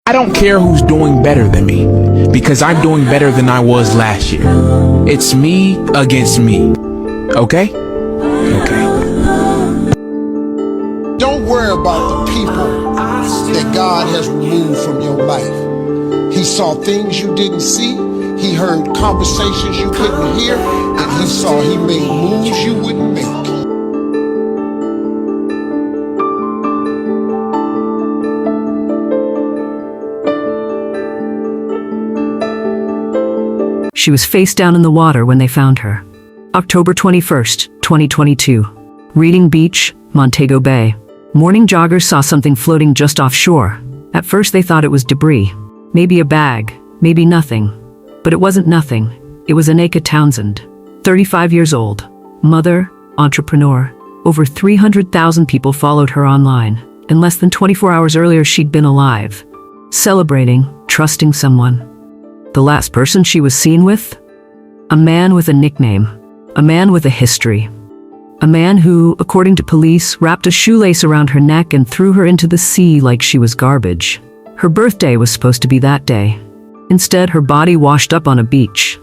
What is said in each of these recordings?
I don't care who's doing better than me, because I'm doing better than I was last year. It's me against me. Okay? Okay. Don't worry about the people that God has removed from your life. He saw things you didn't see. He heard conversations you couldn't hear. And he made moves you wouldn't make. She was face down in the water when they found her. October 21st, 2022. Reading Beach, Montego Bay. Morning joggers saw something floating just offshore. At first they thought it was debris. Maybe a bag, maybe nothing. But it wasn't nothing. It was Aneka Townsend, 35 years old, mother, entrepreneur. Over 300,000 people followed her online, and less than 24 hours earlier she'd been alive, celebrating, trusting someone. The last person she was seen with? A man with a nickname, a man with a history. A man who, according to police, wrapped a shoelace around her neck and threw her into the sea like she was garbage. Her birthday was supposed to be that day. Instead, her body washed up on a beach.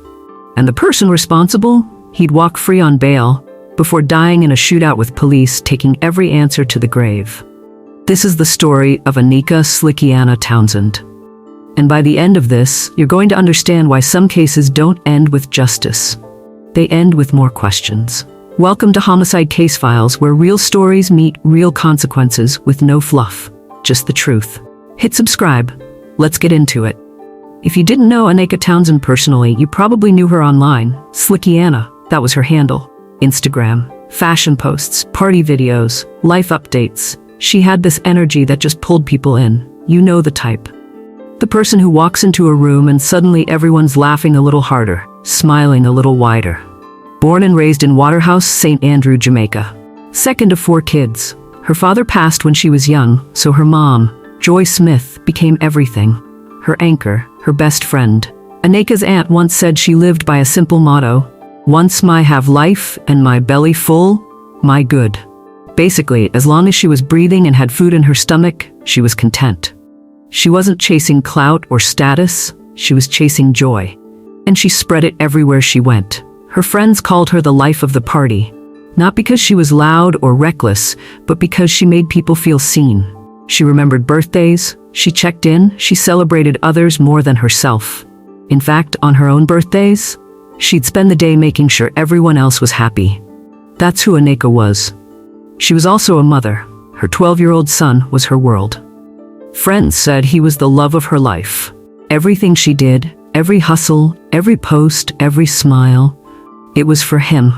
And the person responsible? He'd walk free on bail, before dying in a shootout with police, taking every answer to the grave. This is the story of Aneka Slickianna Townsend. And by the end of this, you're going to understand why some cases don't end with justice. They end with more questions. Welcome to Homicide Case Files, where real stories meet real consequences with no fluff, just the truth. Hit subscribe. Let's get into it. If you didn't know Aneka Townsend personally, you probably knew her online. Slickianna, that was her handle. Instagram, fashion posts, party videos, life updates. She had this energy that just pulled people in. You know the type. The person who walks into a room and suddenly everyone's laughing a little harder, smiling a little wider. Born and raised in Waterhouse, St. Andrew, Jamaica. Second of 4 kids. Her father passed when she was young, so her mom, Joy Smith, became everything. Her anchor, her best friend. Aneka's aunt once said she lived by a simple motto: once my have life and my belly full, my good. Basically, as long as she was breathing and had food in her stomach, she was content. She wasn't chasing clout or status, she was chasing joy. And she spread it everywhere she went. Her friends called her the life of the party. Not because she was loud or reckless, but because she made people feel seen. She remembered birthdays, she checked in, she celebrated others more than herself. In fact, on her own birthdays, she'd spend the day making sure everyone else was happy. That's who Aneka was. She was also a mother. Her 12-year-old son was her world. Friends said he was the love of her life. Everything she did, every hustle, every post, every smile, it was for him.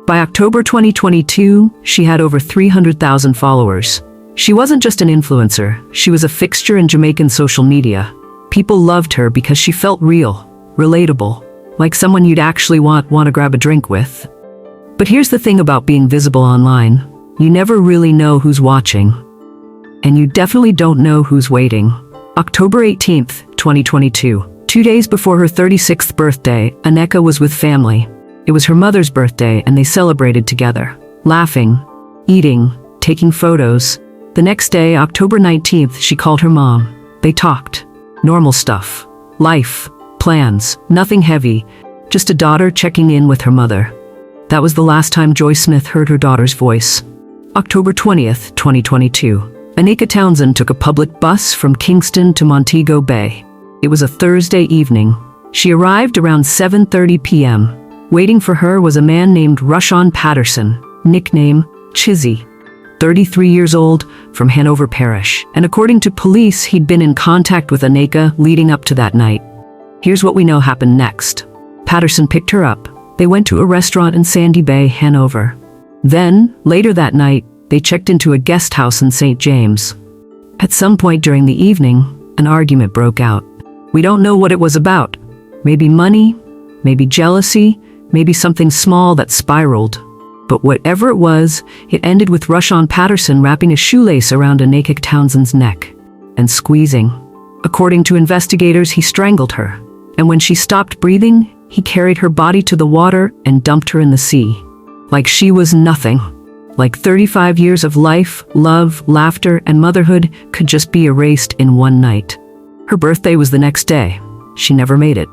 By October 2022, she had over 300,000 followers. She wasn't just an influencer, she was a fixture in Jamaican social media. People loved her because she felt real, relatable, like someone you'd actually want to grab a drink with. But here's the thing about being visible online. You never really know who's watching. And you definitely don't know who's waiting. October 18th, 2022. 2 days before her 36th birthday, Aneka was with family. It was her mother's birthday and they celebrated together. Laughing, eating, taking photos. The next day, October 19th, she called her mom. They talked. Normal stuff. Life, plans, nothing heavy. Just a daughter checking in with her mother. That was the last time Joy Smith heard her daughter's voice. October 20th, 2022. Aneka Townsend took a public bus from Kingston to Montego Bay. It was a Thursday evening. She arrived around 7:30 p.m. Waiting for her was a man named Rushawn Patterson, nickname Chizzy, 33 years old, from Hanover Parish. And according to police, he'd been in contact with Aneka leading up to that night. Here's what we know happened next. Patterson picked her up. They went to a restaurant in Sandy Bay, Hanover. Then, later that night, they checked into a guest house in St. James. At some point during the evening, an argument broke out. We don't know what it was about. Maybe money, maybe jealousy, maybe something small that spiraled. But whatever it was, it ended with Rushawn Patterson wrapping a shoelace around Aneka Townsend's neck and squeezing. According to investigators, he strangled her. And when she stopped breathing, he carried her body to the water and dumped her in the sea. Like she was nothing. Like 35 years of life, love, laughter, and motherhood could just be erased in one night. Her birthday was the next day. She never made it.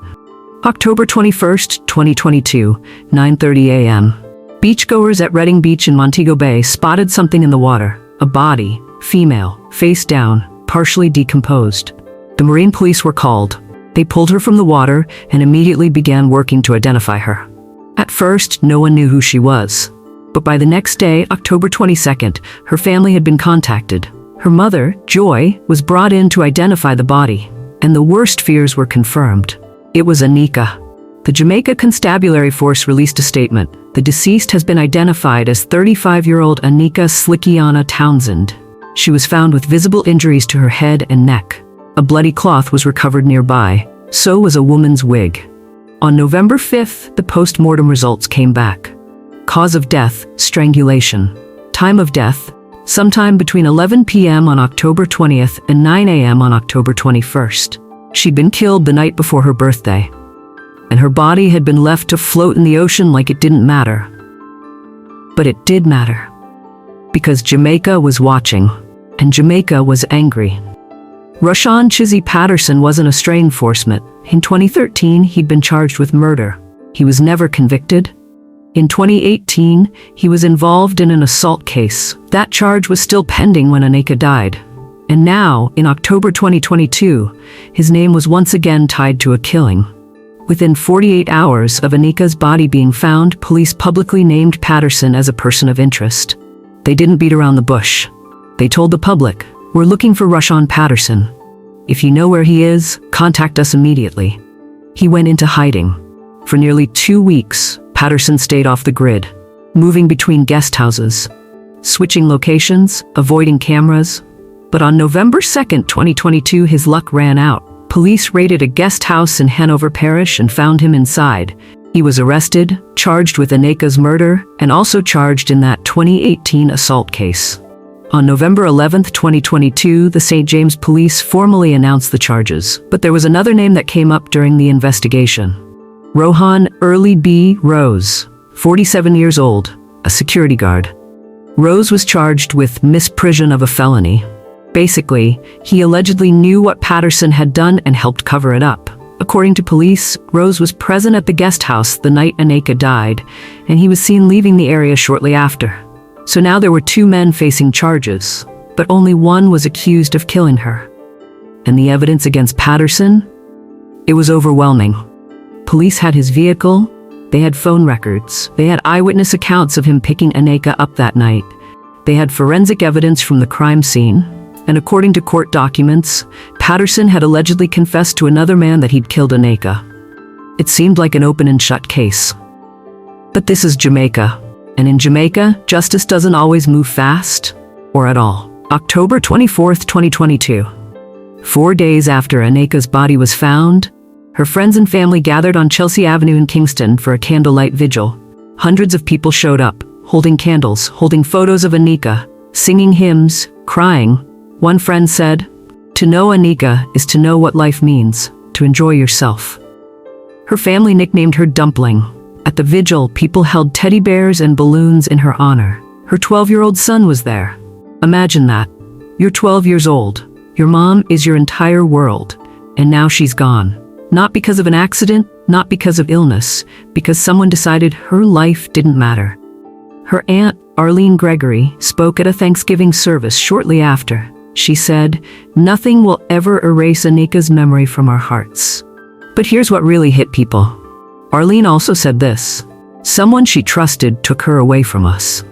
October 21st, 2022, 9:30 a.m. Beachgoers at Redding Beach in Montego Bay spotted something in the water. A body, female, face down, partially decomposed. The Marine police were called. They pulled her from the water and immediately began working to identify her. At first, no one knew who she was. But by the next day, October 22nd, her family had been contacted. Her mother, Joy, was brought in to identify the body. And the worst fears were confirmed. It was Aneka. The Jamaica Constabulary Force released a statement. The deceased has been identified as 35-year-old Aneka Slickianna Townsend. She was found with visible injuries to her head and neck. A bloody cloth was recovered nearby. So was a woman's wig. On November 5th, the post-mortem results came back. Cause of death, strangulation. Time of death, sometime between 11 p.m. on October 20th and 9 a.m. on October 21st. She'd been killed the night before her birthday. And her body had been left to float in the ocean like it didn't matter. But it did matter. Because Jamaica was watching. And Jamaica was angry. Rashawn Chizzy Patterson wasn't a stray enforcement. In 2013, he'd been charged with murder. He was never convicted. In 2018, he was involved in an assault case. That charge was still pending when Aneka died. And now, in October 2022, his name was once again tied to a killing. Within 48 hours of Aneka's body being found, police publicly named Patterson as a person of interest. They didn't beat around the bush. They told the public, "We're looking for Rashawn Patterson. If you know where he is, contact us immediately." He went into hiding. For nearly 2 weeks, Patterson stayed off the grid, moving between guest houses, switching locations, avoiding cameras. But on November 2nd, 2022, his luck ran out. Police raided a guest house in Hanover Parish and found him inside. He was arrested, charged with Aneka's murder, and also charged in that 2018 assault case. On November 11th, 2022, the St. James Police formally announced the charges. But there was another name that came up during the investigation. Rohan Early B. Rose, 47 years old, a security guard. Rose was charged with misprision of a felony. Basically, he allegedly knew what Patterson had done and helped cover it up. According to police, Rose was present at the guest house the night Aneka died, and he was seen leaving the area shortly after. So now there were 2 men facing charges, but only one was accused of killing her. And the evidence against Patterson? It was overwhelming. Police had his vehicle, they had phone records, they had eyewitness accounts of him picking Aneka up that night. They had forensic evidence from the crime scene, and according to court documents, Patterson had allegedly confessed to another man that he'd killed Aneka. It seemed like an open and shut case. But this is Jamaica. And in Jamaica, justice doesn't always move fast, or at all. October 24th, 2022. 4 days after Aneka's body was found, her friends and family gathered on Chelsea Avenue in Kingston for a candlelight vigil. Hundreds of people showed up, holding candles, holding photos of Aneka, singing hymns, crying. One friend said, "To know Aneka is to know what life means, to enjoy yourself." Her family nicknamed her Dumpling. At the vigil, people held teddy bears and balloons in her honor. Her 12-year-old son was there. Imagine that. You're 12 years old. Your mom is your entire world. And now she's gone. Not because of an accident, not because of illness, because someone decided her life didn't matter. Her aunt, Arlene Gregory, spoke at a Thanksgiving service shortly after. She said, "Nothing will ever erase Aneka's memory from our hearts." But here's what really hit people. Arlene also said this: "Someone she trusted took her away from us."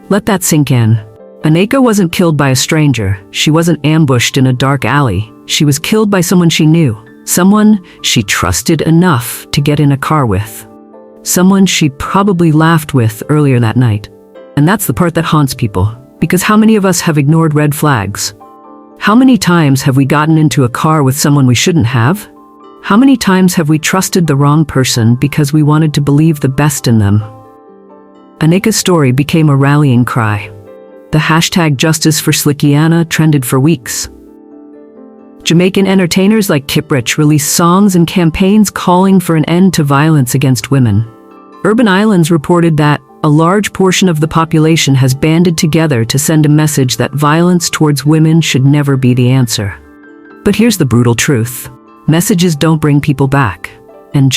Let that sink in. Aneka wasn't killed by a stranger. She wasn't ambushed in a dark alley. She was killed by someone she knew. Someone she trusted enough to get in a car with. Someone she probably laughed with earlier that night. And that's the part that haunts people. Because how many of us have ignored red flags? How many times have we gotten into a car with someone we shouldn't have? How many times have we trusted the wrong person because we wanted to believe the best in them? Aneka's story became a rallying cry. The hashtag Justice for Slickianna trended for weeks. Jamaican entertainers like Kip Rich released songs and campaigns calling for an end to violence against women. Urban Islands reported that a large portion of the population has banded together to send a message that violence towards women should never be the answer. But here's the brutal truth. Messages don't bring people back. And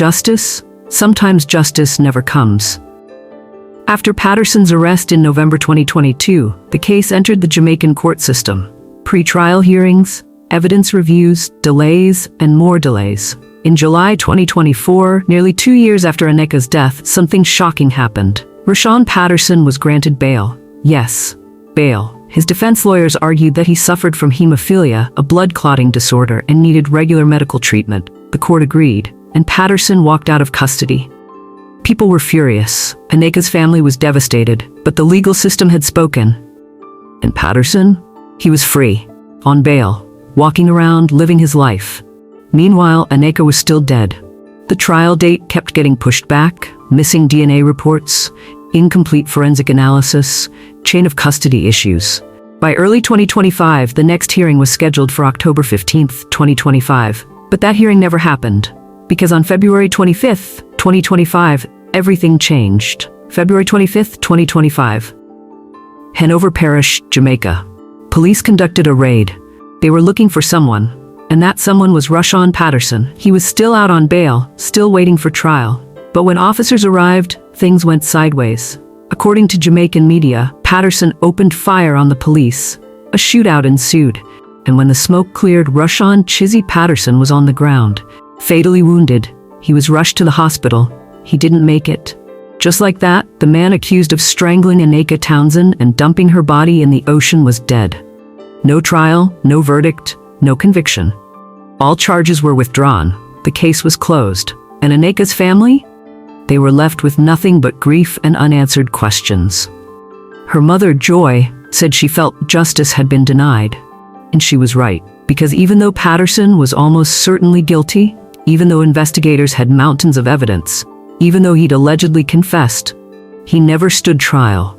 sometimes justice never comes. After Patterson's arrest in November 2022, the case entered the Jamaican court system. Pre-trial hearings, evidence reviews, delays, and more delays. In July 2024, nearly 2 years after Aneka's death, something shocking happened. Rashawn Patterson was granted bail. Yes, bail. His defense lawyers argued that he suffered from hemophilia, a blood clotting disorder, and needed regular medical treatment. The court agreed, and Patterson walked out of custody. People were furious. Aneka's family was devastated, but the legal system had spoken. And Patterson? He was free, on bail, walking around, living his life. Meanwhile, Aneka was still dead. The trial date kept getting pushed back, missing DNA reports, incomplete forensic analysis, chain of custody issues. By early 2025, the next hearing was scheduled for October 15, 2025. But that hearing never happened, because on February 25, 2025, everything changed. February 25, 2025. Hanover Parish, Jamaica. Police conducted a raid. They were looking for someone, and that someone was Rashawn Patterson. He was still out on bail, still waiting for trial. But when officers arrived, things went sideways. According to Jamaican media, Patterson opened fire on the police. A shootout ensued, and when the smoke cleared, Rashawn "Chizzy" Patterson was on the ground, fatally wounded. He was rushed to the hospital. He didn't make it. Just like that, the man accused of strangling Aneka Townsend and dumping her body in the ocean was dead. No trial, no verdict, no conviction. All charges were withdrawn. The case was closed. And Aneka's family? They were left with nothing but grief and unanswered questions. Her mother, Joy, said she felt justice had been denied. And she was right, because even though Patterson was almost certainly guilty, even though investigators had mountains of evidence, even though he'd allegedly confessed, he never stood trial.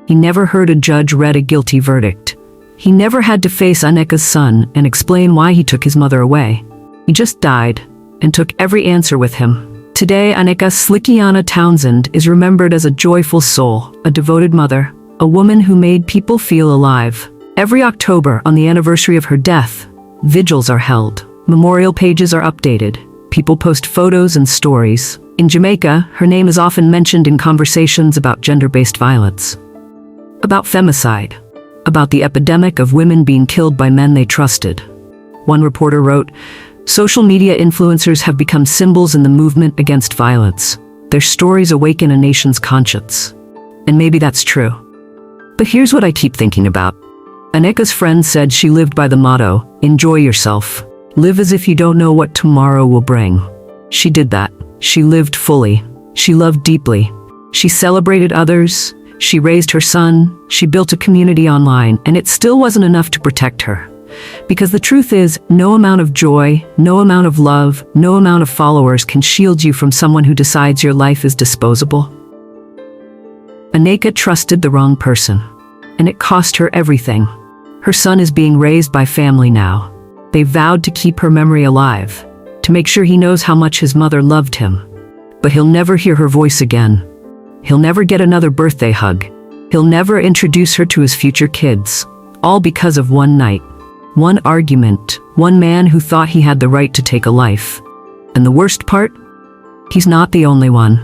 He never heard a judge read a guilty verdict. He never had to face Aneka's son and explain why he took his mother away. He just died and took every answer with him. Today, Aneka Slickianna Townsend is remembered as a joyful soul, a devoted mother, a woman who made people feel alive. Every October, on the anniversary of her death, vigils are held. Memorial pages are updated. People post photos and stories. In Jamaica, her name is often mentioned in conversations about gender-based violence, about femicide, about the epidemic of women being killed by men they trusted. One reporter wrote, "Social media influencers have become symbols in the movement against violence. Their stories awaken a nation's conscience." And maybe that's true. But here's what I keep thinking about. Aneka's friend said she lived by the motto, "Enjoy yourself. Live as if you don't know what tomorrow will bring." She did that. She lived fully. She loved deeply. She celebrated others. She raised her son. She built a community online, and it still wasn't enough to protect her. Because the truth is, no amount of joy, no amount of love, no amount of followers can shield you from someone who decides your life is disposable. Aneka trusted the wrong person, and it cost her everything. Her son is being raised by family now. They vowed to keep her memory alive, to make sure he knows how much his mother loved him. But he'll never hear her voice again. He'll never get another birthday hug. He'll never introduce her to his future kids. All because of one night. One argument. One man who thought he had the right to take a life. And the worst part? He's not the only one.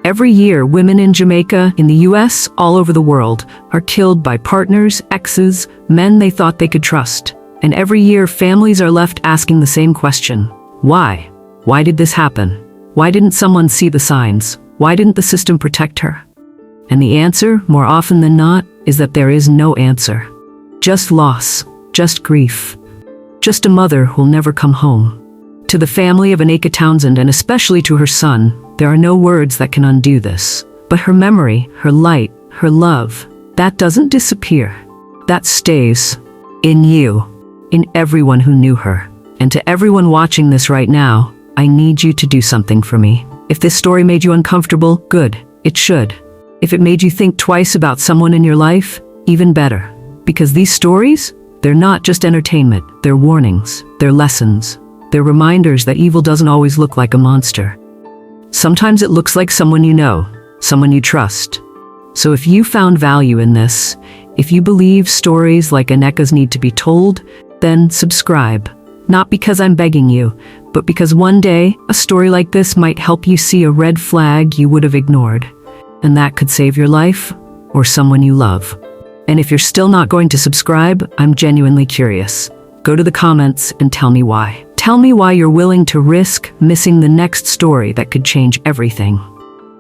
Every year, women in Jamaica, in the US, all over the world, are killed by partners, exes, men they thought they could trust. And every year, families are left asking the same question. Why? Why did this happen? Why didn't someone see the signs? Why didn't the system protect her? And the answer, more often than not, is that there is no answer. Just loss. Just grief. Just a mother who'll never come home. To the family of Aneka Townsend, and especially to her son, there are no words that can undo this. But her memory, her light, her love, that doesn't disappear. That stays. In you. In everyone who knew her. And to everyone watching this right now, I need you to do something for me. If this story made you uncomfortable, good. It should. If it made you think twice about someone in your life, even better. Because these stories, they're not just entertainment. They're warnings. They're lessons. They're reminders that evil doesn't always look like a monster. Sometimes it looks like someone you know, someone you trust. So if you found value in this, if you believe stories like Aneka's need to be told, then subscribe. Not because I'm begging you, but because one day, a story like this might help you see a red flag you would have ignored. And that could save your life or someone you love. And if you're still not going to subscribe, I'm genuinely curious. Go to the comments and tell me why. Tell me why you're willing to risk missing the next story that could change everything.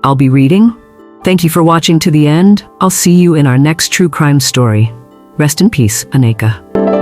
I'll be reading. Thank you for watching to the end. I'll see you in our next true crime story. Rest in peace, Aneka.